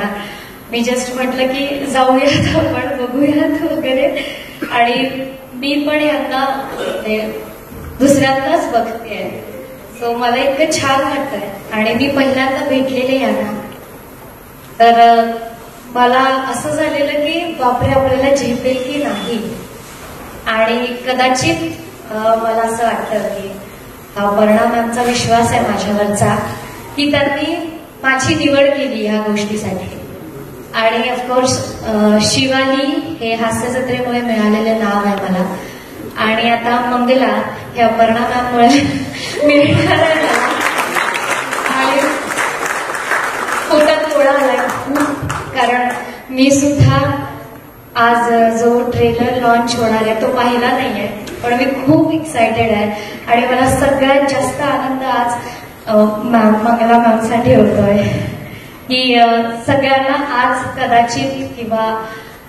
करणार. मी जस्ट म्हटलं की जाऊयात आपण बघूयात वगैरे. आणि मी पण यांना दुसऱ्यांदाच बघतेय. सो मला इतकं छान वाटतंय. आणि मी पहिल्यांदा भेटलेले यांना, तर मला असं झालेलं की बापरे आपल्याला झेपेल की नाही. आणि कदाचित मला असं वाटतं की अपर्णा मॅमचा विश्वास आहे माझ्यावरचा की त्यांनी माझी निवड केली ह्या गोष्टीसाठी. आणि ऑफकोर्स शिवानी हे हास्य जत्रेमुळे मिळालेलं नाव आहे मला. आणि आता मंगला हे अपर्णा मॅममुळे मिळणार आहे मला. आणि पोटात थोडा आलाय कारण मी सुद्धा आज जो ट्रेलर लॉन्च होणार आहे तो पाहिला नाहीये, पण मी खूप एक्सायटेड आहे. आणि मला सगळ्यात जास्त आनंद आज मंगला मॅमसाठी होतोय की सगळ्यांना आज कदाचित किंवा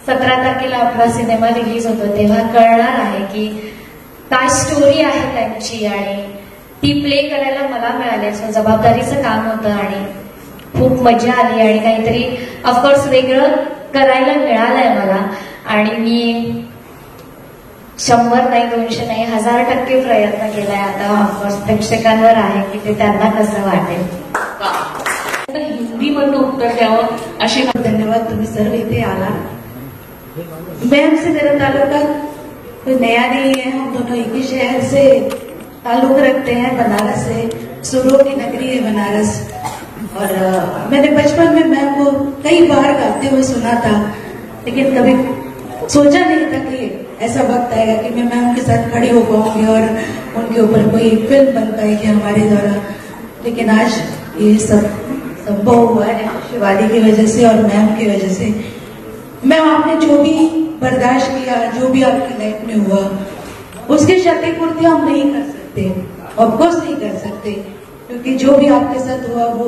17 तारखेला आपला सिनेमा रिलीज होतो तेव्हा कळणार आहे की काय स्टोरी आहे त्यांची. आणि ती प्ले करायला मला मिळाली. सो जबाबदारीचं काम होतं आणि खूप मजा आली आणि काहीतरी ऑफकोर्स वेगळं करायला मिळालंय मला. आणि मी 100 नाही 200 नाही 1000% प्रयत्न केलाय. आता ऑफकोर्स प्रेक्षकांवर आहे की ते त्यांना कसं वाटेल. हिंदी मधून उत्तर द्यावं अशी. धन्यवाद तुम्ही सर्व इथे आला. मैम से मेरा ताल्लुका कोई नया नहीं है. हम दोनों एक ही शहर से ताल्लुक रखते हैं, बनारस से. सुरों की नगरी है बनारस. और मैंने बचपन में मैम को कई बार गाते हुए सुना था, लेकिन कभी सोचा नहीं था कि ऐसा वक्त आएगा कि मैं मैम के साथ खड़ी हो पाऊंगी और उनके ऊपर कोई फिल्म बन पाएगी हमारे द्वारा. लेकिन आज ये सब संभव हुआ है शिवानी की वजह से और मैम की वजह से. मैम आपने जो भी बर्दाश्त किया, जो भी आपकी लाइफ में हुआ, उसकी क्षतिपूर्ति हम नहीं कर सकते, ऑफकोर्स नहीं कर सकते, क्योंकि जो भी आपके साथ हुआ वो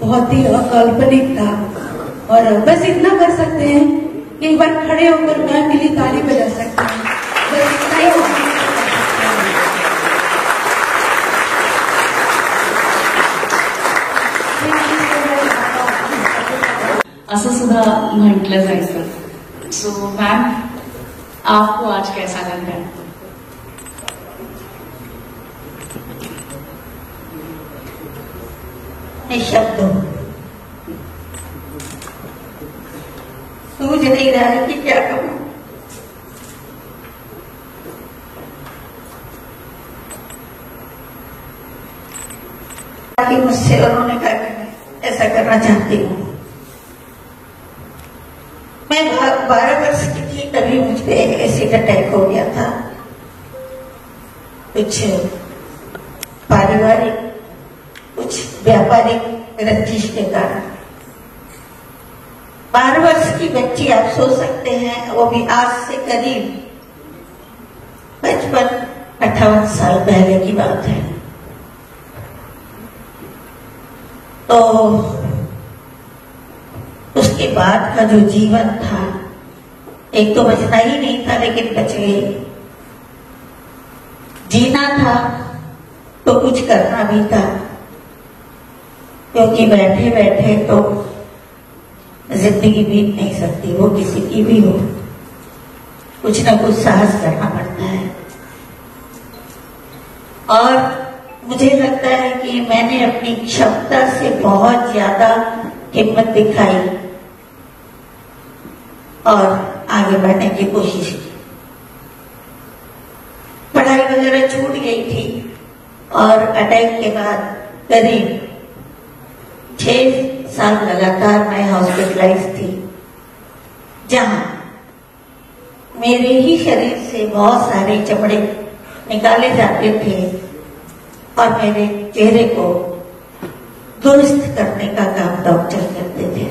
बहुत ही अकाल्पनिक था. और बस इतना कर सकते हैं कि एक बार खड़े होकर मैम के लिए ताली बजा सकते हैं. बस इतना ही असं सुद्धा म्हटलं जायचं. सो मैम आपको आज कैसा लग रहा है? निःशब्द सूझ नहीं रहा है कि क्या करूं. मुझसे उन्होंने कहा कि मैं ऐसा करना चाहती हूँ. मैं 12 वर्ष की थी तभी मुझ पे एसिड अटैक हो गया था. कुछ पारिवारिक कुछ व्यापारिक रंजिश के कारण. 12 वर्ष की बच्ची आप सोच सकते हैं, वो भी आज से करीब 55-58 साल पहले की बात है. तो उसके बाद का जो जीवन था, एक तो बचना ही नहीं था लेकिन बच गई. जीना था तो कुछ करना भी था, क्योंकि बैठे बैठे तो जिंदगी बीत नहीं सकती, वो किसी की भी हो. कुछ ना कुछ साहस करना पड़ता है. और मुझे लगता है कि मैंने अपनी क्षमता से बहुत ज्यादा हिम्मत दिखाई और आगे बढ़ने की कोशिश की. पढ़ाई वगैरह छूट गई थी और अटैक के बाद करीब 6 साल लगातार मैं हॉस्पिटलाइज थी, जहां मेरे ही शरीर से बहुत सारे चमड़े निकाले जाते थे और मेरे चेहरे को दुरुस्त करने का काम डॉक्टर करते थे.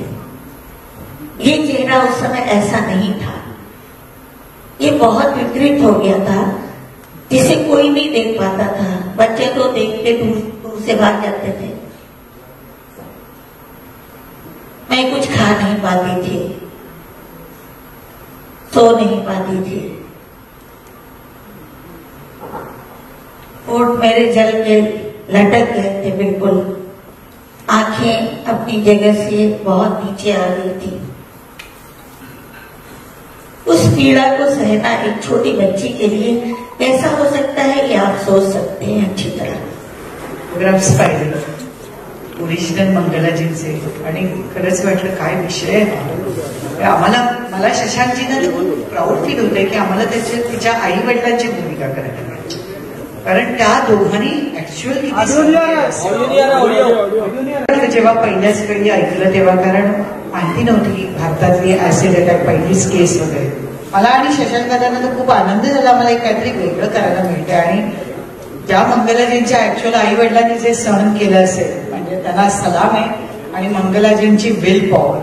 ये चेहरा उस समय ऐसा नहीं था, ये बहुत विकृत हो गया था, जिसे कोई नहीं देख पाता था. बच्चे तो देखते दूर से भाग जाते थे. मैं कुछ खा नहीं पाती थी, सो नहीं पाती थी. होंठ मेरे जल के लटक गए थे बिल्कुल. आंखें आंखें अपनी जगह से बहुत नीचे आ गई थी। उस पीड़ा को सहना एक छोटी बच्ची के लिए कैसा हो सकता है ये आप सोच सकते हैं अच्छी तरह। फोटोग्राफ्स पाहिले ओरिजिनल मंगलाजींचे आणि खरंच वाटलं काय विषय आहे आम्हाला। मला शशांकजींना खूप प्राऊड फील होतंय की आम्हाला तिच्या आई वडिलांची भूमिका करायला मिळाली, कारण त्या दोघांनी ऍक्च्युअल जेव्हा पहिल्याच वेळी ऐकलं तेव्हा, कारण माहिती नव्हती की भारतातली ऍसिड अटॅक पहिलीच केस वगैरे, मला आणि शशांक दादांना तर खूप आनंद झाला, मला एक काहीतरी वेगळं करायला मिळतंय। आणि ज्या मंगलाजींच्या ऍक्च्युअल आई वडिलांनी जे सहन केलं असेल म्हणजे त्यांना सलाम आहे। आणि मंगलाजींची विल पॉवर,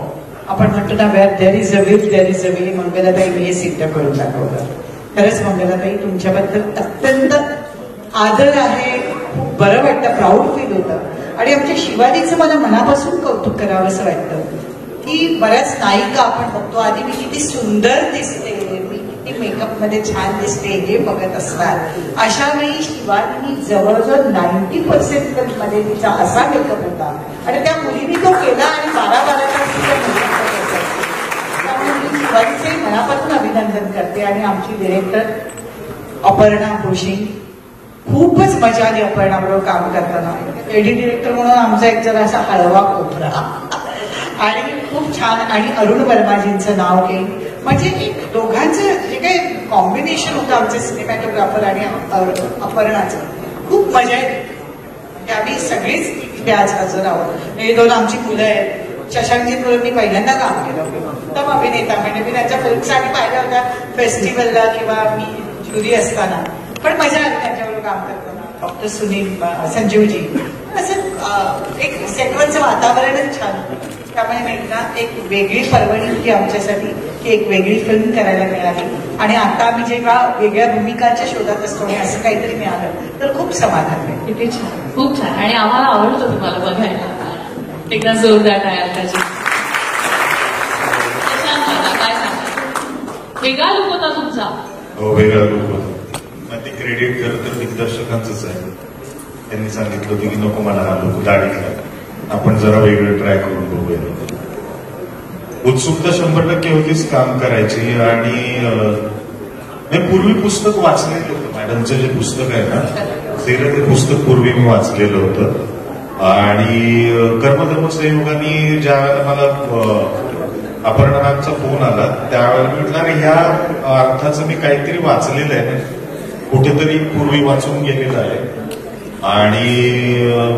आपण म्हणतो ना where there is a will there is a way, मंगलाताईने हे सिद्ध करून दाखवलं। खरंच मंगलाताई तुमच्याबद्दल अत्यंत आदर आहे, खूप बरं वाटतं, प्राऊड फील होतं। आणि आमच्या शिवाजीचं मला मनापासून कौतुक करावं असं वाटतं की बऱ्याच नायिका आपण बघतो आधी मी किती सुंदर दिसते, मी किती मेकअप मध्ये छान दिसते हे बघत असतात, अशा वेळी शिवाजीनी जवळजवळ 90% मध्ये तिचा असा मेकअप होता आणि त्या मुलीने तो केला आणि 12-12 तास तिचा मेकअप करायचा। त्यामुळे मी शिवाजीचे मनापासून अभिनंदन करते। आणि आमची डिरेक्टर अपर्णा भोशिंग, खूपच मजा आली अपर्णाबरोबर काम करताना। लेडी डिरेक्टर म्हणून आमचा एक जरा असा हळवा कोपरा आणि खूप छान। आणि अरुण वर्माजींचं नाव घेईन, म्हणजे दोघांचं जे काही कॉम्बिनेशन होतं आमचे सिनेमॅटोग्राफर आणि अपर्णाचं, खूप मजा येते। म्हणजे आम्ही सगळेच इथे आज हजर आहोत। हे दोन आमची मुलं आहेत, शशांकजींबरोबर मी पहिल्यांदा काम केलं होतं, उत्तम अभिनेता, म्हणजे मी त्यांच्या फिल्म्स आधी पाहिल्या होत्या फेस्टिवलला किंवा मी ज्युरी असताना, पण मजा आली त्यांच्याबरोबर काम करताना। डॉक्टर सुनील, संजीवजी, असं एक सेटवरचं वातावरणच छान होतं। त्यामुळे मेघना एक वेगळी पर्वणी होती आमच्यासाठी की एक वेगळी फिल्म करायला मिळाली। आणि आता आम्ही जेव्हा वेगळ्या भूमिकांच्या शोधात असतो आणि असं काहीतरी मिळालं तर खूप समाधान आहे। किती छान, खूप छान। आणि आम्हाला आवडतं तुम्हाला बघायला, एकदा जोरदार टाळ्या त्याची। काय सांगा, वेगळा लुक होता तुमचा? हो, वेगळा लुक होता। ते क्रेडिट खरं तर दिग्दर्शकांचंच आहे, त्यांनी सांगितलं होतं की नको मला हा लुक, दाढी घ्या, आपण जरा वेगळं ट्राय करून बघूया। उत्सुकता 100% होतीच काम करायची। आणि मी पूर्वी पुस्तक वाचलेलं होतं, मॅडमचं जे पुस्तक आहे ना ते पुस्तक पूर्वी मी वाचलेलं होतं। आणि कर्मधर्म संयोगाने ज्या वेळेला मला अपर्णाचा फोन आला त्यावेळेला म्हटलं अरे ह्या अर्थाचं मी काहीतरी वाचलेलं आहे, कुठेतरी पूर्वी वाचून गेलेलं आहे। आणि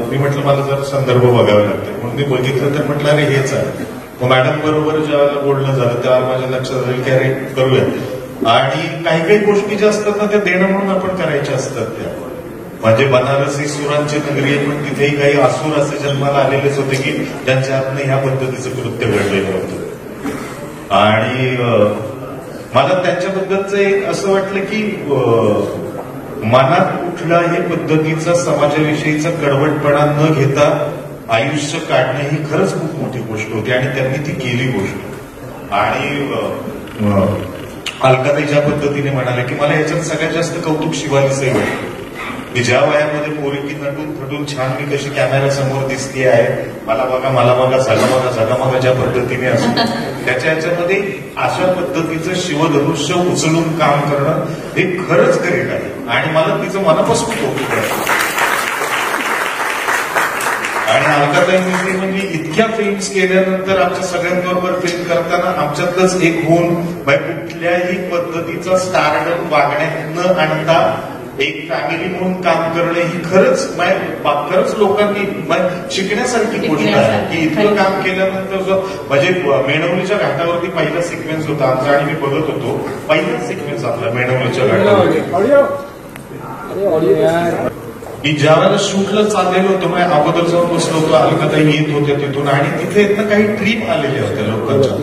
मी म्हटलं मला जर संदर्भ बघावे लागते म्हणून मी बघितलं तर म्हटलं अरे हेच आहे। मग मॅडम बरोबर ज्यावेळेला बोलणं झालं त्यावेळेला माझ्या लक्षात आलं की अरे करूया। आणि काही काही गोष्टी ज्या असतात ना त्या देणं म्हणून आपण करायच्या असतात त्या, म्हणजे बनारस ही सुरांची नगरी आहे, पण तिथेही काही असुर असे जन्माला आलेलेच होते की ज्यांच्या हातनं ह्या पद्धतीचं कृत्य घडलेलं होतं। आणि मला त्यांच्याबद्दलचं एक असं वाटलं की मनात कुठल्याही पद्धतीचा समाजाविषयीचा कडवटपणा न घेता आयुष्य काढणं ही खरंच खूप मोठी गोष्ट होती आणि त्यांनी ती केली गोष्ट। आणि अलकाताई ज्या पद्धतीने म्हणाले की मला याच्यात सगळ्यात जास्त कौतुक शिवाजीचंही वाटतं की ज्या वयामध्ये पोरकी नटून थटून छान मी कशी कॅमेरा समोर दिसते आहे, मला बघा झगामगा ज्या पद्धतीने असतो त्याच्या याच्यामध्ये अशा पद्धतीचं शिवधनुष्य उचलून काम करणं हे खरंच ग्रेट आहे। आणि मला तिचं मनापासून कौतुक आहे। आणि अलकाताईंनी म्हणजे इतक्या फिल्म्स केल्यानंतर आमच्या सगळ्यांबरोबर फिल्म करताना आमच्यातलंच एक होऊन कुठल्याही पद्धतीचा स्टारडम वागण्यात न आणता एक फॅमिली म्हणून काम करणं ही खरंच लोकांनी शिकण्यासारखी गोष्ट आहे की इतकं काम केल्यानंतर म्हणजे मेणवलीच्या घाटावरती पहिला सिक्वेन्स होता आमचा आणि मी बघत होतो, पहिला सिक्वेन्स आपला मेणवलीच्या घाटावरती की ज्या वेळेला शूटला चाललेलं होतं मग अगोदर जाऊन बसलो होतो, अलकाताई येत होत्या तिथून आणि तिथे इथनं काही ट्रीप आलेल्या होत्या लोकांच्या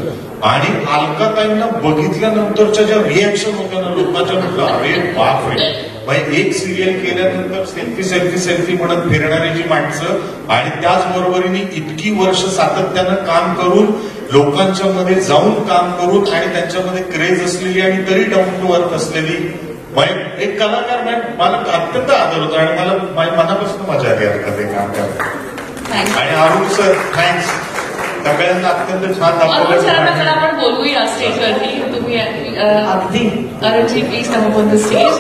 आणि अलकाताईंना बघितल्यानंतरच्या ज्या रिॲक्शन होत्या ना लोकांच्या, म्हटलं अरे बापरे, म्हणजे एक सिरियल केल्यानंतर सेल्फी म्हणत फिरणारी जी माणसं आणि त्याचबरोबरीने इतकी वर्ष सातत्यानं काम करून लोकांच्या मध्ये जाऊन काम करून आणि त्यांच्यामध्ये क्रेज असलेली आणि तरी डाऊन टू अर्थ असलेली एक कलाकार मला अत्यंत आदर होता आणि मला मनापासून मजा आली ते काम करायला। थँक्स. आणि अरुण सर थँक्स, सगळ्यांना अत्यंत छान अरुण सरांना जरा दाखवलं. आपण बोलवूया स्टेजवरती. तुम्ही अगदी Arunji please come on the stage.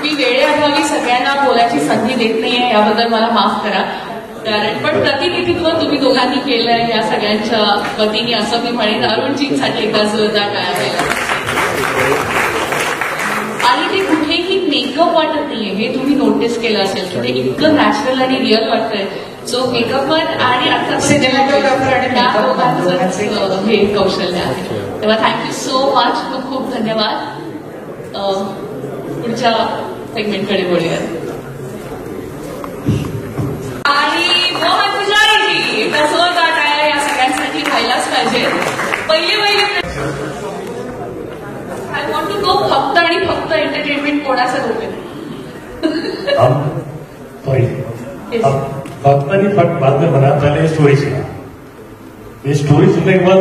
मी वेळेअभावी सगळ्यांना बोलायची संधी देत नाहीये, याबद्दल मला माफ करा. कारण पण प्रतिनिधित्व तुम्ही दोघांनी केलंय या सगळ्यांच्या वतीने असं मी म्हणेन. अरुणजींसाठी एकदा जोरदार टाळ्या द्यायला. आणि ते कुठेही मेकअप वाटत नाहीये, हे तुम्ही नोटीस केलं असेल की ते इतकं नॅचरल आणि रिअल वाटतंय. सो मेकअपवर आणि आता Cinematographer आणि त्या makeup दोघांचं हे कौशल्य आहे. तेव्हा थँक्यू सो मच, खूप खूप धन्यवाद. पुढच्या सेगमेंटकडे बोलूयात. आणि मोहन पुजारीजी एकदा जोरदार टाळ्या या सगळ्यांसाठी व्हायलाच पाहिजे. पहिले आय वॉन्ट टू नो फक्त आणि फक्त एंटरटेनमेंट कोणाचं होते? फक्त नहीं फक्त बाद में बना, पहले स्टोरी सुना. ये स्टोरी सुनने के बाद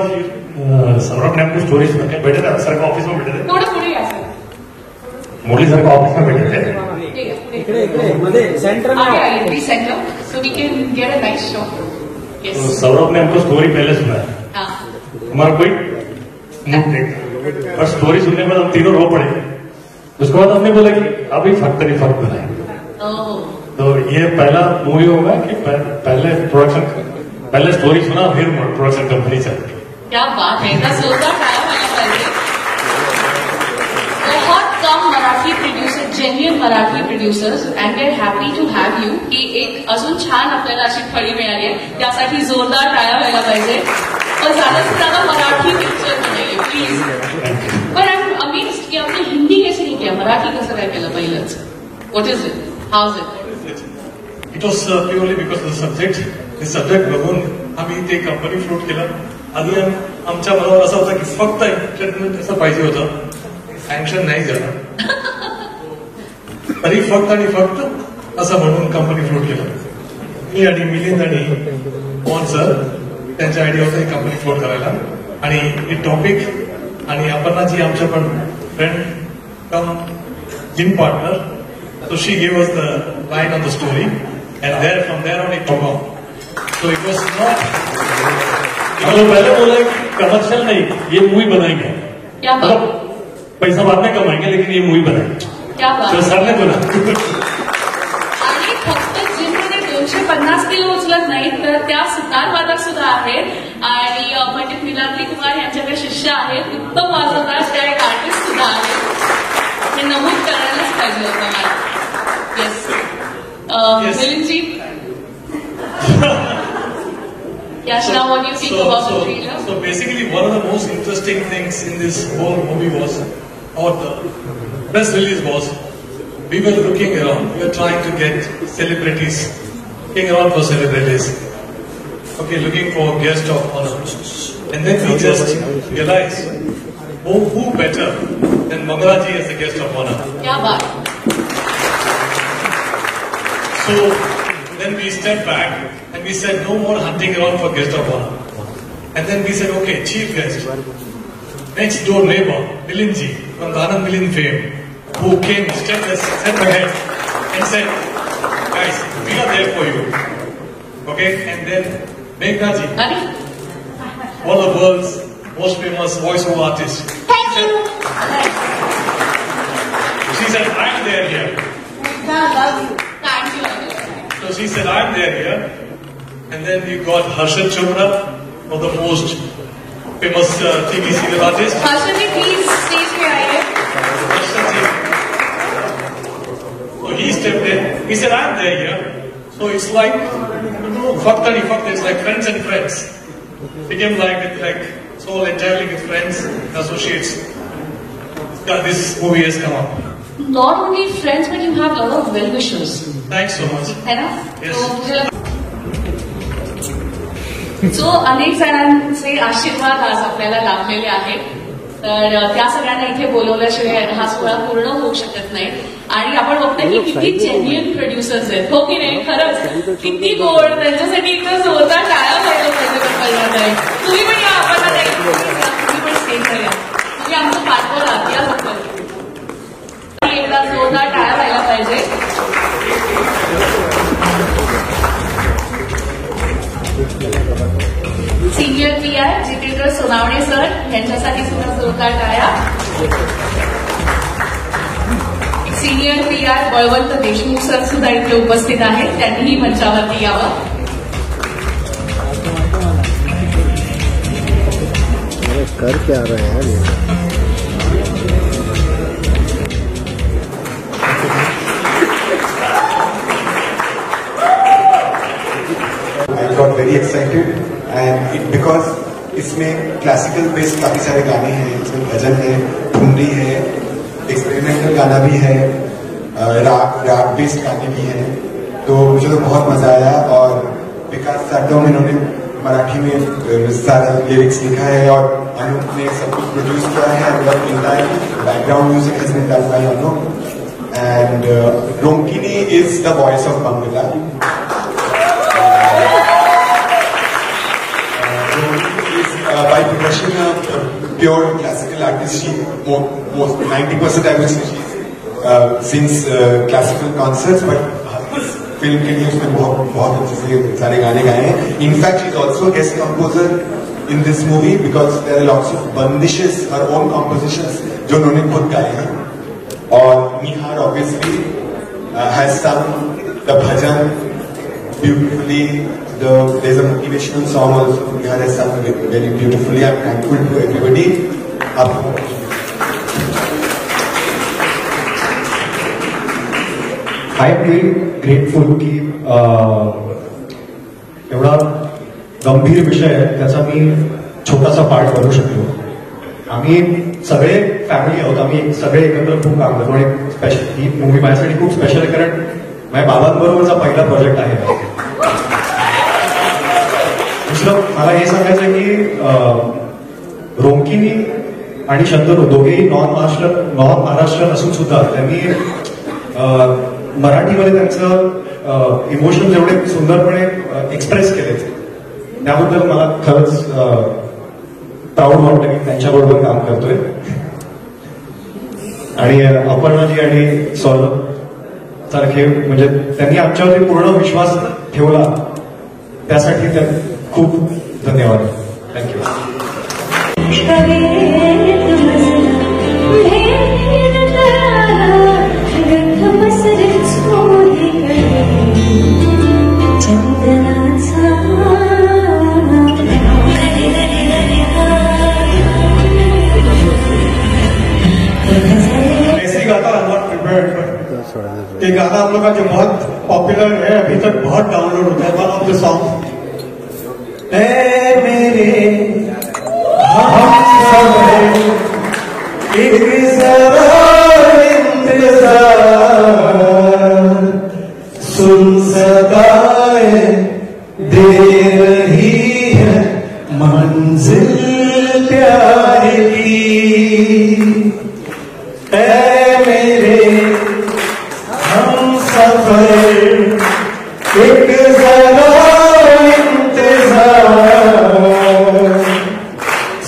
सौरभ ने हमको स्टोरी सुना के बैठे थे, सर का ऑफिस में बैठे थे, थोडं पुढे या सर. मुरली सर का ऑफिस में बैठे थे. Please centre so we can get a nice shot. तो येस. सौरभ ने हमको स्टोरी पहले सुनाया, हाँ. हमारा कोई मूड नहीं, और स्टोरी सुनने के बाद हम तीनों रो पड़े. उसके बाद हमने बोला कि अभी फक्त नहीं फक्त बनाए. ओह. तो ये पहला मूवी होगा कि पहले स्टोरी सुना फिर प्रोडक्शन कंपनी चल. क्या बात है, इतना जोरदार टाळ्या व्हायला पाहिजे. बहुत कम Marathi producer, genuine Marathi producers, and we are happy to have you. की एक अजून छान आपल्याला अशी फळी मिळाली आहे, त्यासाठी जोरदार टाळ्या व्हायला पाहिजे. पण झालं सुद्धा मराठी पिक्चर बनाइए प्लीज. पण आय एम अमेज्ड की आपने हिंदी कैसे नहीं किया, मराठी कसं काय केलं पहिलंच? What is it, how is it? It was purely because of the subject. हे सब्जेक्ट बघून आम्ही ते कंपनी फ्लोट केलं. आधी आमच्या मनावर असं होतं की फक्त एंटरटेनमेंट असं पाहिजे होतं, सँक्शन नाही झालं. तरी फक्त आणि फक्त असं म्हणून कंपनी फ्लोट केलं. मी आणि मिलिंद आणि पवन सर त्यांच्या आयडिया होता ही कंपनी फ्लोट करायला. आणि ही टॉपिक आणि अपर्णाजी आमच्या पण friend come gym partner, so she gave us the line on the story, and from there on it took off. So it was not. मतलब पहले बोला कि कमर्शियल नहीं, ये मूवी बनाएंगे. क्या बात. मतलब पैसा बाद में कमाएंगे, लेकिन ये मूवी बनाएंगे. क्या बात. तो सर ने बोला. आणि फक्त जिममध्ये 250 किलो उचलत नाहीत, तर त्या सुतारवादक सुद्धा आहेत. आणि पंडित मिलांत्री कुमार यांच्याकडे शिष्य आहेत, उत्तम वाजवतात, त्या एक आर्टिस्ट सुद्धा आहेत. हे नमूद करायलाच पाहिजे होतं मला. Yes. मिलिंदजी, yes, now what do you think about the trailer? So basically, one of the most interesting things in this whole movie was, or the press release was, we were looking around, we were trying to get celebrities, looking around for celebrities, okay, looking for guest of honor, and then we just realized, who better than Mangalaji as the guest of honor? क्या बात. So then we stepped back and we said no more hunting around for guest of honor. And then we said, okay, chief guest, next door neighbor, Milinji from the Anand Milin fame, who came step ahead and said, guys, we are there for you. Okay, and then Meghnaji, अरे one of the world's most famous voiceover artists. thank you. She said, I'm there here. Thank you. So she said, I'm there here. And then we got Harshad Chopra, one of the most famous TV serial artist. Harshad ji please stage पे आइए. Harshad ji. So he stepped in. He said, I'm there here. So it's like, Fakta ni Fakta, it's like friends and friends. Became like so entirely with friends, associates. This movie has come up. Not only friends, but you have a lot of well-wishers. Thanks so much. है ना? Yes. So अनेक जणांचे आशीर्वाद आज आपल्याला लाभलेले आहेत. तर त्या सगळ्यांना इथे बोलवल्याशिवाय हा सोहळा पूर्ण होऊ शकत नाही. आणि आपण बघतोय की किती जेन्युइन प्रोड्युसर्स आहेत, हो की नाही? खरंच किती गोड. त्यांच्यासाठी इथं जोरदार टाळ्या व्हायला पाहिजे. कल्पना, तुम्ही पण या, आपण तुम्ही पण स्टेजवर या. तुम्ही आमचं पाठवलं आहात, या फक्त एकदा जोरदार टाळ्या व्हायला पाहिजे. Senior PR Jitendra Sonawane sir यांच्यासाठी सुद्धा जोरदार टाळ्या. Senior PR Balwant Deshmukh sir सुद्धा इथे उपस्थित आहेत, त्यांनीही मंचावरती यावं. कर क्या रहे हैं I got very excited and because इसमें क्लासिकल बेस्ड काफी सारे गाने हैं, इसमें भजन है, ठुमरी है, एक्सपेरिमेंटल गाना भी है, राग बेस्ड गाने भी हैं, तो मुझे तो बहुत मजा आया. और विकास साटम इन्होंने मराठी में सारा लिरिक्स लिखा है और अनूप ने सब कुछ प्रोड्यूस किया है. Background music has been done by Anup and Ronkini is the voice of Mangala. By profession, a pure classical artist, she most 90% I would say she sings classical concerts, but film के लिए उसने बहुत अच्छे से सारे गाने गाए हैं. In fact, she is also a guest composer in this movie because there are lots of bandishes, her own compositions जो उन्होंने खुद गाए हैं. और निहार obviously has sung the bhajan beautifully. There's a motivational song also. Nihar has sung very beautifully. I'm thankful to everybody. I feel grateful की एवढा गंभीर विषय आहे त्याचा मी छोटासा पार्ट करू शकतो. आम्ही सगळे फॅमिली आहोत, आम्ही सगळे एकत्र खूप काम करतो आणि स्पेशल ही मूवी माझ्यासाठी खूप स्पेशल आहे कारण माझ्या बाबांबरोबरचा पहिला प्रोजेक्ट आहे. दुसरं मला हे सांगायचं की रोंकिनी आणि शंतनू दोघेही नॉन महाराष्ट्रीयन असून सुद्धा त्यांनी मराठीमध्ये त्यांचं इमोशन्स एवढे सुंदरपणे एक्सप्रेस केले, त्याबद्दल मला खरंच प्राऊड वाटतं की त्यांच्याबरोबर काम करतोय. आणि अपर्णाजी आणि सौरभ सारखे म्हणजे त्यांनी आमच्यावरती पूर्ण विश्वास ठेवला, त्यासाठी त्या खूप धन्यवाद. थँक्यू. ऐसे गाता I'm not prepared, but ये गाना हम लोग का जो बहुत पॉपुलर है, अभी तक बहुत डाउनलोड होता है. वन ऑफ द सॉन्ग मेरे हम एक सुन सदाए दे रही है मंजिल प्यार की. मेरे हम सफर एक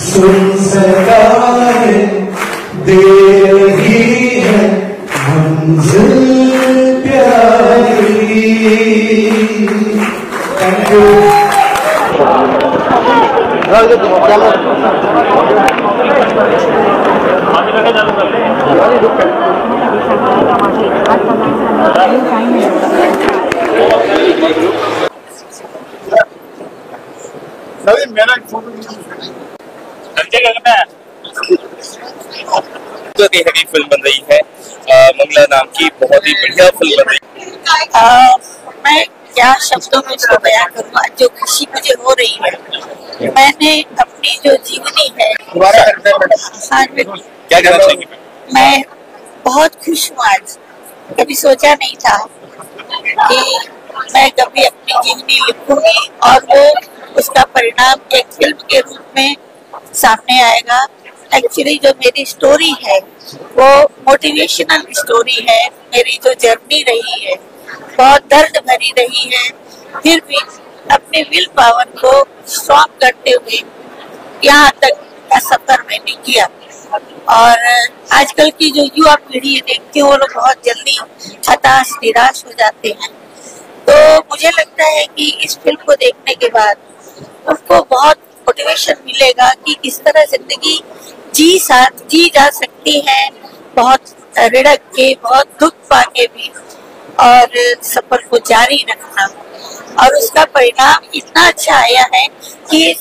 सुन सदाए दे रही है मंजिल प्यारी. Thank you. हैवी फिल्म बन रही है, मंगला नाम की बहुत ही बढ़िया फिल्म बन रही है. मैं क्या शब्दों में इसको बयान करूँगा जो खुशी मुझे हो रही है. मैंने अपनी जो जीवनी है क्या कहना चाहिए? मैं बहुत खुश हूँ. आज कभी सोचा नहीं था कि मैं कभी अपनी जीवनी लिखूंगी और वो उसका परिणाम एक फिल्म के रूप में सामने आएगा. एक्चुअली जो मेरी स्टोरी है वो मोटिवेशनल स्टोरी है. मेरी जो जर्नी रही है बहुत दर्द भरी रही है, फिर भी अपने विल पावर को स्ट्रॉन्ग करते हुए यहाँ तक का सफर मैंने किया. और आजकल की जो युवा पीढ़ी देखती है वो लोग बहुत जल्दी हताश निराश हो जाते हैं. तो मुझे लगता है कि इस फिल्म को देखने के बाद उनको बहुत मोटिवेशन मिलेगा कि किस तरह जिंदगी जी जा सकती है, बहुत रिड़क के, बहुत दुख पाके भी, और सफर को जारी रखना। और उसका परिणाम इतना अच्छा आया है कि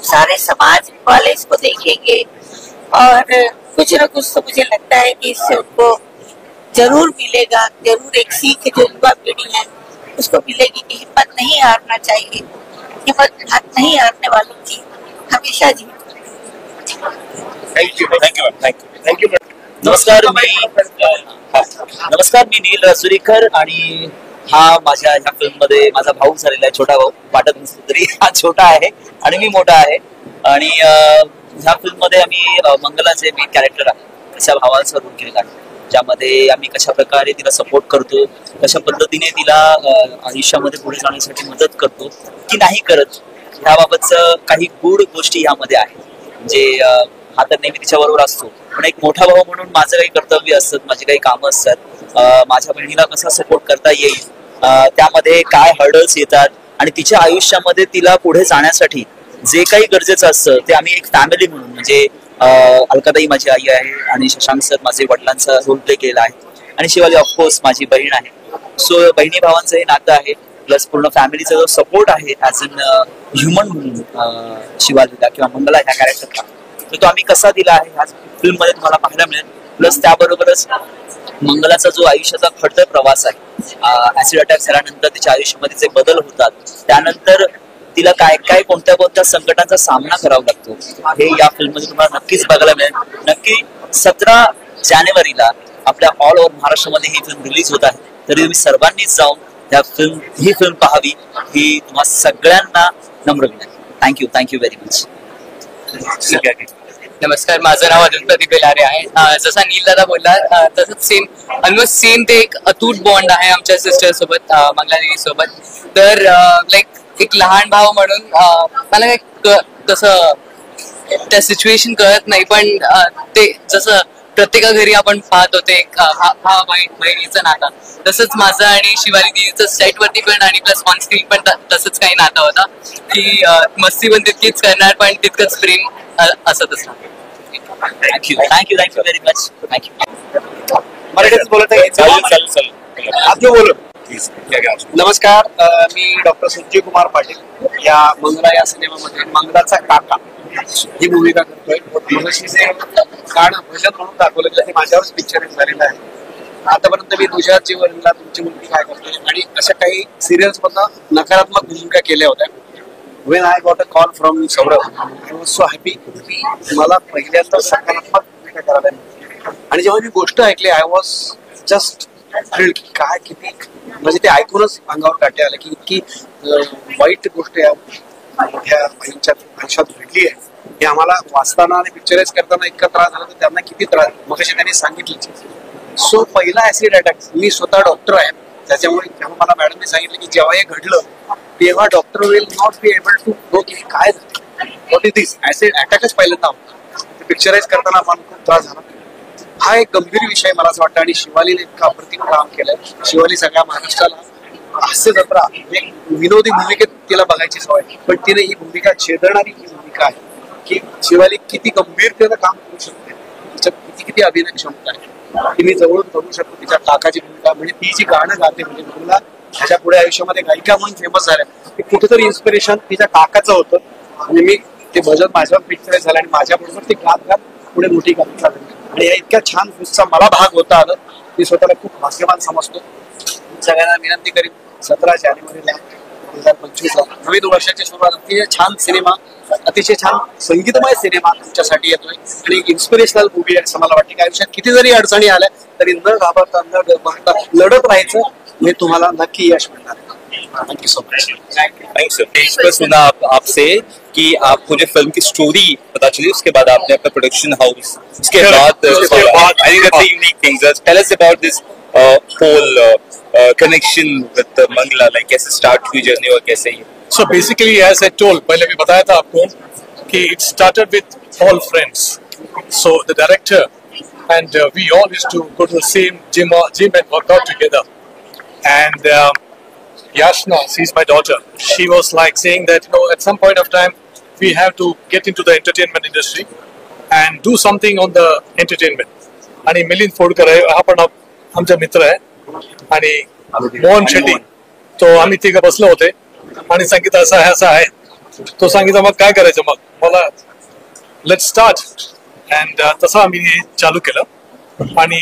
सारे समाज वाले इसको देखेंगे और कुछ न कुछ तो मुझे लगता है कि इससे उनको जरूर मिलेगा, जरूर एक सीख जो युवा पीढ़ी है उसको मिलेगी कि हिम्मत नहीं हारना चाहिए, हिम्मत नहीं हारने वालों की हमेशा जीत। थँक्यू. नमस्कार, मी नील राजुरीकर आणि हा माझ्या ह्या फिल्म मध्ये माझा भाऊ झालेला आहे, छोटा भाऊ. वाटत नसतो तरी हा छोटा आहे आणि मी मोठा आहे. आणि ह्या फिल्म मध्ये आम्ही मंगलाचे मेन कॅरेक्टर आहे, त्याच्या भावाचा रोल केलेला आहे, ज्यामध्ये आम्ही कशा प्रकारे तिला सपोर्ट करतो, कशा पद्धतीने तिला आयुष्यामध्ये पुढे जाण्यासाठी मदत करतो की नाही करत, ह्याबाबतचं काही गूढ गोष्टी यामध्ये आहेत. म्हणजे हा तर नेहमी तिच्याबरोबर असतो, पण एक मोठा भाऊ म्हणून माझं काही कर्तव्य असतात, माझी काही कामं असतात, माझ्या बहिणीला कसा सपोर्ट करता येईल, त्यामध्ये काय हर्डल्स येतात, आणि तिच्या आयुष्यामध्ये तिला पुढे जाण्यासाठी जे काही गरजेचं असतं ते आम्ही एक फॅमिली म्हणून, म्हणजे अलकाताई माझी आई आहे आणि शशांक सर माझे वडिलांचा रोल प्ले केला आहे, आणि शिवाली ऑफकोर्स माझी बहीण आहे. सो बहिणी भावांचं हे नातं आहे, प्लस पूर्ण फॅमिलीचा जो सपोर्ट आहे ॲज अन ह्युमन म्हणून शिवालीला किंवा मंगला ह्या कॅरेक्टरला, तो आम्ही कसा दिला आहे ह्या फिल्म मध्ये तुम्हाला पाहायला मिळेल. प्लस त्याबरोबरच मंगलाचा जो आयुष्याचा खडतर प्रवास आहे, ऍसिड अटॅक झाल्यानंतर तिच्या आयुष्यामध्ये जे बदल होतात, त्यानंतर तिला काय काय कोणत्या संकटांचा सामना करावा लागतो, हे या फिल्म मध्ये तुम्हाला नक्कीच बघायला मिळेल. नक्की 17 जानेवारीला आपल्या ऑल ओव्हर महाराष्ट्रामध्ये ही फिल्म रिलीज होत आहे, तरी तुम्ही सर्वांनीच जाऊन ही फिल्म पाहावी, ही तुम्हा सगळ्यांना नम्र विनंती. Thank you very much. नमस्कार, माझं नाव अजून प्रदीप बेलारे आहे. जसा नील दादा बोलला तसंच ऑलमोस्ट सेम ते एक अतूट बॉन्ड आहे आमच्या सिस्टर सोबत, मंगलादेवी सोबत. तर लाईक एक लहान भाव म्हणून मला काय तसं त्या सिच्युएशन कळत नाही, पण ते जसं प्रत्येका घरी आपण पाहत होते भाव बहिणीचं नातं, तसंच माझं आणि शिवाली दीदीचं सेटवरती पण आणि प्लस ऑन स्क्रीन पण तसंच काही नातं होतं की मस्ती पण तितकीच करणार, पण तितकंच प्रेम असत असणार. Thank you very much. थँक्यू. मराठीच बोलत नमस्कार, मी डॉक्टर संजीव कुमार पाटील या मंगला या सिनेमामध्ये मंगलाचा काका ही भूमिका करतोय. गाणं भजन म्हणून दाखवलं गेलं, ते माझ्यावरच पिक्चराइज झालेलं आहे. आतापर्यंत मी तुझ्या जीवनला तुमची मुलगी काय करते आणि अशा काही सिरियल्स मधनं नकारात्मक भूमिका केल्या होत्या. When I got a call from Saurabh, I was so happy की मला पहिल्यांदा सकारात्मक भूमिका करायला मिळाली. आणि जेव्हा मी गोष्ट ऐकली, आय वॉज जस्ट थ्रिल्ड की काय किती, म्हणजे ते ऐकूनच अंगावर काटे आले की इतकी वाईट गोष्ट या बहिणीच्या आयुष्यात घडली आहे. हे आम्हाला वाचताना आणि पिक्चराइज करताना इतका त्रास झाला, तर त्यांना किती त्रास, मगाशी त्यांनी सांगितलं. सो पहिला ऍसिड अटॅक, मी स्वतः डॉक्टर आहे, त्याच्यामुळे जेव्हा मला मॅडमने सांगितलं की जेव्हा हे घडलं तेव्हा doctor will not be able to know की काय व्हॉट इज दिस ऍसिड अटॅकच पहिल्यांदा पिक्चराइज करताना मला खूप त्रास झाला. हा एक गंभीर विषय मला असं वाटतं, आणि शिवालीने इतकं अप्रतिम काम केलंय. शिवाली सगळ्या महाराष्ट्राला हास्य जत्रा एक विनोदी भूमिकेत तिला बघायची सवय, पण तिने ही भूमिका छेदणारी ही भूमिका आहे की शिवाली किती गंभीरतेनं काम करू शकते, तिच्यात किती अभिनय क्षमता आहे, ती मी जवळून बघू शकतो. तिच्या काकाची भूमिका, म्हणजे ती जी गाणं गाते, म्हणजे मुलीला त्याच्या पुढे आयुष्यामध्ये गायिका म्हणून फेमस झाल्या, ते कुठेतरी इन्स्पिरेशन तिच्या काकाचं होतं. आणि मी ते भजन माझ्यावर पिक्चराइज झालं आणि माझ्याबरोबर ते गात पुढे मोठी गायिका झाली. आणि या इतक्या छान फिल्मचा मला भाग होता आलं, मी स्वतःला खूप भाग्यवान समजतो. सगळ्यांना विनंती करीन, 17 जानेवारीला 2025 नवीन वर्षाची सुरुवात, अतिशय छान सिनेमा, अतिशय छान संगीतमय सिनेमा तुमच्यासाठी येतोय आणि एक इन्स्पिरेशनल मूवी आहे असं मला वाटतं. की आयुष्यात किती जरी अडचणी आल्या तरी न घाबरता न डरता लढत राहायचं, हे तुम्हाला नक्की यश मिळणार. Thank you so much. Thanks सुना आपसे कि आपको जो फिल्म की स्टोरी पता चली, उसके बाद आपने अपना प्रोडक्शन हाउस, उसके बाद I think that's the unique thing. Just tell us about this whole connection with Mangala, like कैसे स्टार्ट हुई जर्नी और कैसे ही. So basically, as I told, पहले भी बताया था आपको कि it started with all friends. So the director and we all used to go to the same gym and work out together. And Yashna, she's my daughter. She was like saying that, at some point of time, we have to get into the entertainment industry and do something on the entertainment. आणि मिलिंद फोडकर आहे, हा पण आमचा मित्र आहे, आणि मोहन शेट्टी, तो आम्ही तिघं बसलो होते आणि सांगितलं असं आहे. तो सांगितलं मग काय करायचं, मग मला लेट्स स्टार्ट, अँड तसं आम्ही हे चालू केलं. आणि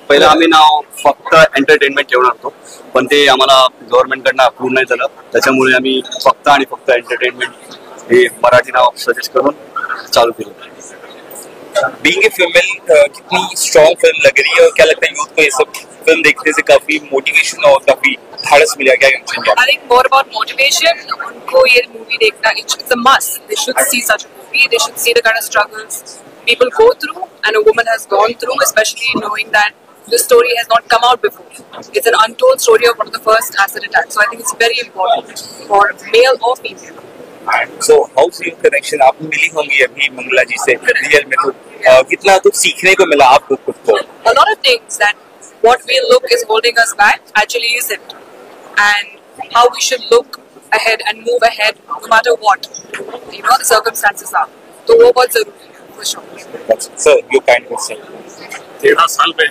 पहिलं आम्ही नाव फक्त एंटरटेनमेंट ठेवणार होतो, पण ते आम्हाला गव्हर्नमेंटकडनं अप्रूव्ह नाही झालं. त्याच्यामुळे आम्ही फक्त आणि फक्त एंटरटेनमेंट हे मराठी नाव सजेस्ट करून चालू केलं. बीइंग ए फीमेल कितनी स्ट्रॉन्ग फिल्म लग रही है, और क्या लगता है यूथ को ये सब फिल्म देखने से काफी मोटिवेशन और काफी धाड़स मिला, क्या कहना चाहिए? I think more about motivation. उनको ये मूवी देखना, it's a must. They should see such a movie. They should see the kind of struggles people go through and a woman has gone through, especially knowing that this story has not come out before. It's an untold story of one of the first acid attacks. So I think it's very important for male or female. So how's your connection? आप milli होंगी अभी मंगला जी से real में, तो कितना तो सीखने को मिला आपको खुद को? A lot of things that what we look is holding us back actually isn't, and how we should look ahead and move ahead no matter what the circumstances are. तो वो बहुत जरूरी है for sure. Sir, you kind of say 13 साल में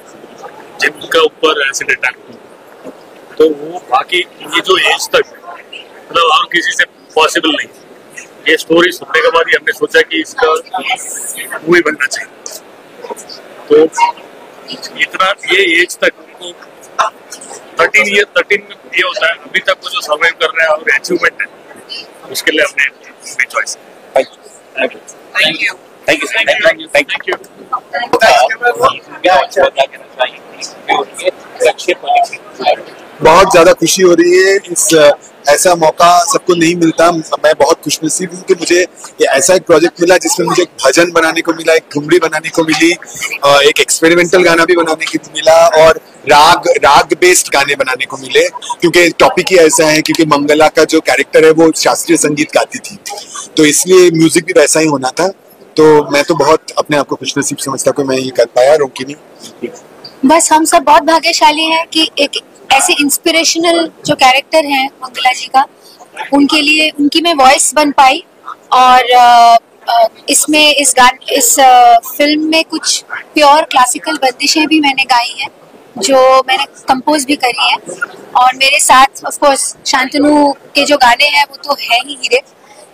जिनका ऊपर acid attack, तो वो बाकी ये जो एज तक मतलब और किसी से पॉसिबल नहीं. ये स्टोरी सुनने के बाद ही हमने सोचा कि इसका मूवी बनना चाहिए. तो इतना ये एज तक उनको 13 ये होता है, अभी तक वो जो सर्वाइव कर रहे हैं और अचीवमेंट है, उसके लिए हमने चॉइस. Thank you. बहुत ज्यादा खुशी हो रही है. इस ऐसा मौका सबको नहीं मिलता. मैं बहुत खुशनसीब हूँ कि मुझे ये ऐसा एक प्रोजेक्ट मिला जिसमें मुझे एक भजन बनाने को मिला, एक ठुमरी बनाने को मिली, एक एक्सपेरिमेंटल गाना भी बनाने को मिला, और राग बेस्ड गाने बनाने को मिले. क्योंकि टॉपिक ही ऐसा है, क्योंकि मंगला का जो कैरेक्टर है वो शास्त्रीय संगीत गाती थी, तो इसलिए म्यूजिक भी वैसा ही होना था. तो मैं तो बहुत अपने आप को खुशनसीब समझता हूँ मैं ये कर पाया. रोकिनी, बस हम सब बहुत भाग्यशाली हैं कि एक ऐसे इंस्पिरेशनल जो कैरेक्टर है मंगला जी का, उनके लिए उनकी मैं वॉइस बन पाई. और इसमें इस फिल्म में कुछ प्योर क्लासिकल बंदिशें भी मैंने गाई हैं जो मैंने कंपोज भी करी है. और मेरे साथ ऑफ कोर्स शांतनु के जो गाने हैं वो तो है ही हीरे,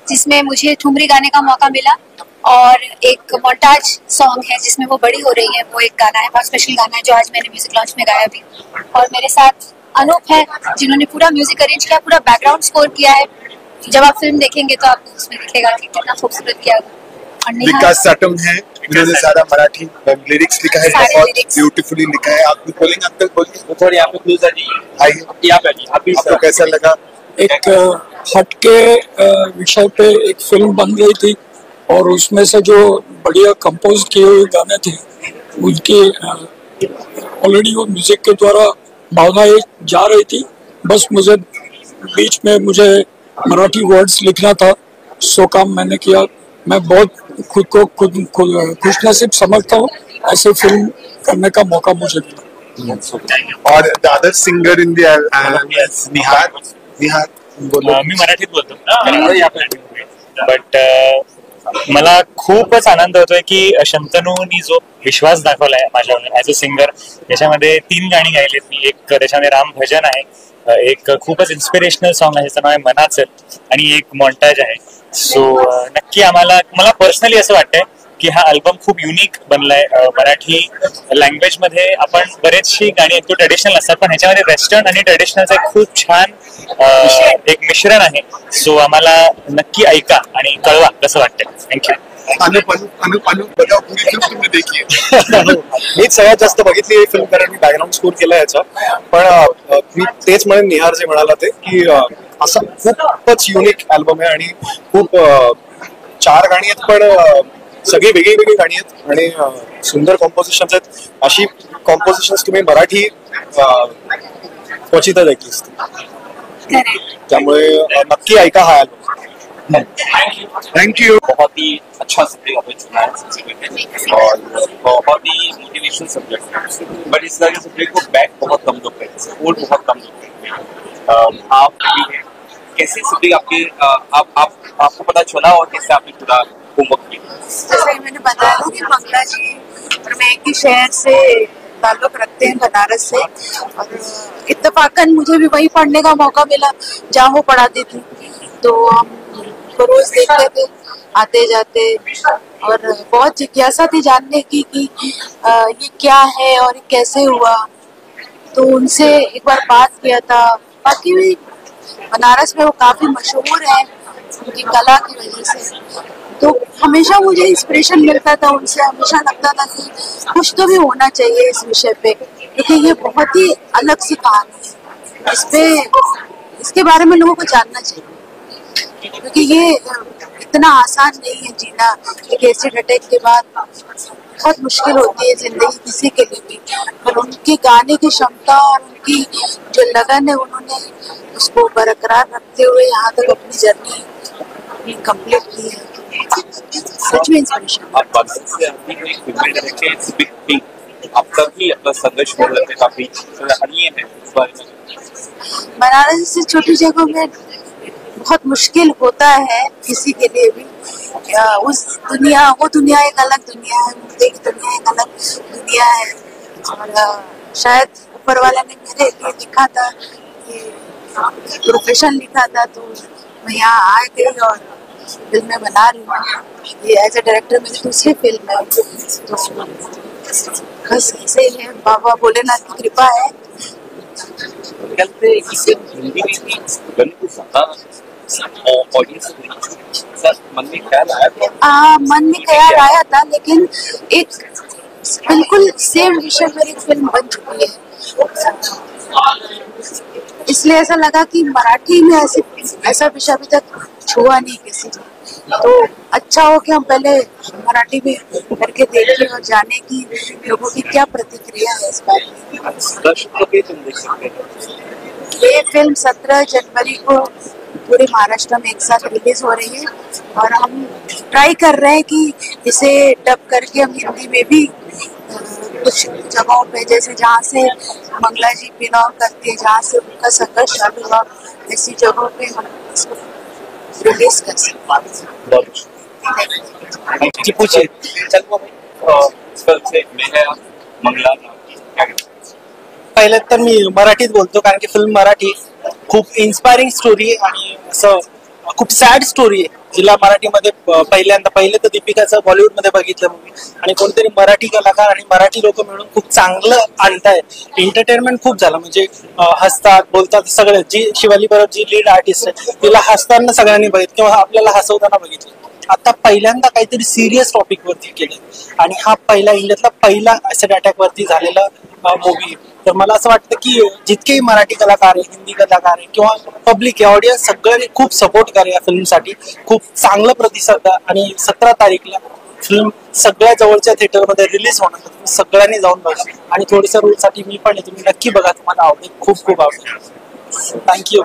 जिसमें मुझे ठुमरी गाने का मौका मिला. और एक मोन्टाज सॉन्ग है जिसमें वो बड़ी हो रही है, वो एक गाना है, बहुत स्पेशल गाना है जो आज मैंने म्यूजिक लॉन्च में गाया भी. और मेरे साथ अनूप है जिन्होंने पूरा म्यूजिक अरेंज किया, पूरा बैकग्राउंड स्कोर किया है. जब आप फिल्म देखेंगे तो आपको उसमें दिखेगा कि कितना खूबसूरत किया. विकास साटम है, इन्होंने सारा मराठी लिरिक्स लिखा है, बहुत ब्यूटीफुली लिखा है. आप कुछ बोलेंगे अंकल? बोलिए थोड़ी आप क्लोज आइए. आपको कैसा लगा? एक हटके विषय पे एक फिल्म बन गई थी, और उसमें से जो बढ़िया कंपोज किए हुए गाने थे उनकी ऑलरेडी वो म्यूजिक के द्वारा भावनाएं जा रही थी. बस मुझे बीच में मुझे मराठी वर्ड्स लिखना था, सो काम मैंने किया. मैं बहुत खुद को खुशनसीब समझता हूँ ऐसे फिल्म करने का मौका मुझे मिला. और द अदर सिंगर इन निहार बोलो. मी मराठीत बोलतो, बट मला खूपच आनंद होतोय की शंतनूनी जो विश्वास दाखवलाय माझ्यावर ऍज अ सिंगर. त्याच्यामध्ये 3 गाणी गायलीत मी. एक त्याच्यामध्ये राम भजन आहे, एक खूपच इन्स्पिरेशनल सॉन्ग आहे त्याचं नाव आहे मनाचं, आणि एक मॉन्टाज आहे. सो नक्की मला पर्सनली असं वाटतंय की हा अल्बम खूप युनिक बनलाय. मराठी लँग्वेज मध्ये आपण बरेचशी गाणी ऐकतो ट्रेडिशनल असतात, पण ह्याच्यामध्ये वेस्टर्न आणि ट्रेडिशनलचं एक खूप छान एक मिश्रण आहे. सो आम्हाला नक्की ऐका आणि कळवा कसं वाटतंय. थँक्यू. मी सगळ्यात जास्त बघितली ही फिल्म, कारण मी बॅकग्राऊंड स्कोर केला याचा. पण मी तेच म्हणेन निहार जे म्हणाला ते की असा खूपच युनिक अल्बम आहे, आणि खूप 4 गाणी आहेत, पण सगळी वेगळी गाणी आहेत, आणि सुंदर कॉम्पोजिशन्स आहेत. अशी कॉम्पोजिशन्स तुम्ही मराठी क्वचितच ऐकली असते, त्यामुळे नक्की ऐका हा अल्बम. Thank you. बहुत ही अच्छा सब्जेक्ट आपने चुना है और बहुत ही मोटिवेशनल सब्जेक्ट है, बट इस तरह के सब्जेक्ट को बैक बहुत कम लोग करते हैं, सपोर्ट बहुत कम लोग करते हैं. आप भी हैं, कैसे सब्जेक्ट आपके आप आपको पता चला और कैसे आपने पूरा होमवर्क किया? जैसे ही मैंने बताया ना कि मंगला जी और मैं एक ही शहर से ताल्लुक रखते हैं, बनारस से, और इत्तेफाकन मुझे भी वही पढ़ने का मौका मिला जहाँ वो पढ़ाती थी, तो हम रोज देखते थे आते जाते, और बहुत जिज्ञासा थी जानने की कि ये क्या है और कैसे हुआ। तो उनसे एक बार बात किया था। बाकी भी बनारस में वो काफी मशहूर है उनकी कला की वजह से, तो हमेशा मुझे इंस्पिरेशन मिलता था उनसे। हमेशा लगता था कि कुछ तो भी होना चाहिए इस विषय पे, क्योंकि ये बहुत ही अलग सी कहानी है। इसके बारे में लोगों को जानना चाहिए, क्योंकि ये इतना आसान नहीं है जीना। एक एसिड अटैक के बाद बहुत मुश्किल होती है जिंदगी किसी के लिए भी, पर उनकी गाने की क्षमता और उनकी जो लगन है, उन्होंने उसको बरकरार रखते हुए यहाँ तक अपनी जर्नी कंप्लीट की है। सच में इंस्पिरेशन। आप बनारस से अपनी कोई फिल्में डायरेक्ट इट्स बिग थिंग, अब तक भी अपना संघर्ष कर रहे थे, काफी सराहनीय है इस बारे में। बनारस से छोटी जगहों में बहुत मुश्किल होता है किसी के लिए भी। वो दुनिया एक अलग दुनिया है, मुद्दे की दुनिया एक अलग दुनिया है, और शायद ऊपर वाला ने मेरे लिए लिखा था, प्रोफेशन लिखा था, तो मैं यहाँ आ गई और फिल्में बना रही हूँ। ये एज ए डायरेक्टर मेरी दूसरी फिल्म है, तो बस ऐसे ही है, बाबा भोलेनाथ की कृपा है। मन में ख्याल आया था, लेकिन एक बिल्कुल सेम विषय पर एक फिल्म बन चुकी है, इसलिए ऐसा लगा कि मराठी में ऐसा विषय अभी तक छुआ नहीं किसी ने, तो अच्छा हो कि हम पहले मराठी में करके देखें और जाने की लोगों की क्या प्रतिक्रिया है इस बारे में। ये फिल्म 17 जनवरी को पूरे महाराष्ट्र में एक साथ रिलीज हो रही है, और हम ट्राई कर रहे हैं कि इसे डब करके हम हिंदी में भी कुछ जगहों पे, जैसे जहाँ से मंगला जी बिलोंग करती है, जहाँ से उनका संघर्ष चालू हुआ, ऐसी जगहों पे हम इसको रिलीज कर सकते हैं। पहिले तर मी मराठीत बोलतो, कारण की फिल्म मराठी खूप इन्स्पायरिंग स्टोरी आहे आणि असं खूप सॅड स्टोरी आहे, जिला मराठीमध्ये पहिले तर दीपिकाचं बॉलिवूडमध्ये बघितलं मूवी, आणि कोणतरी मराठी कलाकार आणि मराठी लोक मिळून खूप चांगलं आणताय. एंटरटेनमेंट खूप झालं, म्हणजे हसतात बोलतात सगळे. जी शिवाली बरोबर जी लीड आर्टिस्ट आहे तिला हसताना सगळ्यांनी बघितलं किंवा आपल्याला हसवताना बघितलं. आता पहिल्यांदा काहीतरी सिरियस टॉपिक वरती केलं, आणि हा पहिला इंडियातला पहिला ऍसिड अटॅक वरती झालेला मूवी. तर मला असं वाटतं की जितकेही मराठी कलाकार आहे, हिंदी कलाकार आहे किंवा पब्लिक आहे, ऑडियन्स सगळ्यांनी खूप सपोर्ट करा या फिल्मसाठी. खूप चांगला प्रतिसाद द्या, आणि 17 तारीखला फिल्म सगळ्या जवळच्या थिएटरमध्ये रिलीज होणार, सगळ्यांनी जाऊन बघा. आणि थोडीशा रोलसाठी मी पण तुम्ही नक्की बघा, तुम्हाला आवडेल, खूप खूप आवडेल. थँक्यू.